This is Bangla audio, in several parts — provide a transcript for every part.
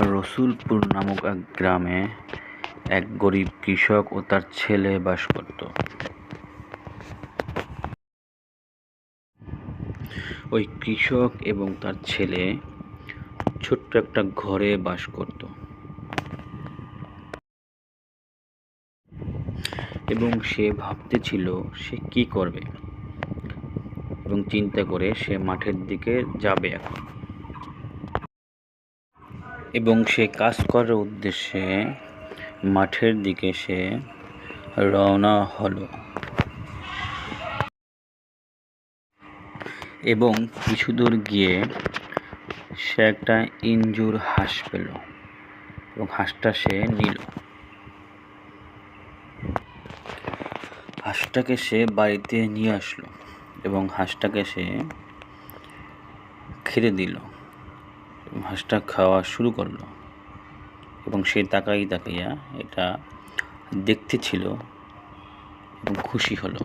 রসুলপুর নামক এক গ্রামে এক গরিব কৃষক ও তার ছেলে বাস করত। ওই কৃষক এবং তার ছেলে ছোট্ট একটা ঘরে বাস করত এবং সে ভাবতেছিল সে কি করবে এবং চিন্তা করে সে মাঠের দিকে যাবে এখন এবং সে কাজ করার উদ্দেশ্যে মাঠের দিকে সে রওনা হলো এবং কিছু দূর গিয়ে সে একটা ইনজুর হাঁস পেল এবং হাঁসটা সে নিল। হাঁসটাকে সে বাড়িতে নিয়ে আসলো এবং হাঁসটাকে সে খেতে দিল এবং হাঁসটা খাওয়া শুরু করলো এবং সে তাকাইয়া এটা দেখতে ছিল এবং খুশি হলো।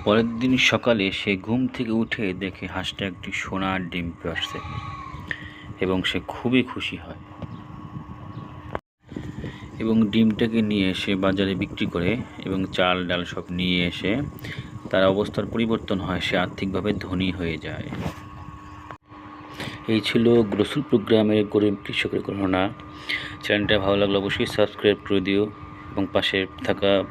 পরের দিন সকালে সে ঘুম থেকে উঠে দেখে হাঁসটা একটি সোনার ডিম পাড়ছে এবং সে খুবই খুশি হয় এবং ডিমটাকে নিয়ে সে বাজারে বিক্রি করে এবং চাল ডাল সব নিয়ে এসে তার অবস্থার পরিবর্তন হয়, সে আর্থিকভাবে ধনী হয়ে যায়। এই ছিল রসুলপুর গ্রামের গরিব কৃষকের ঘটনা। চ্যানেলটা ভালো লাগলে অবশ্যই সাবস্ক্রাইব করে দিও এবং পাশে থাকা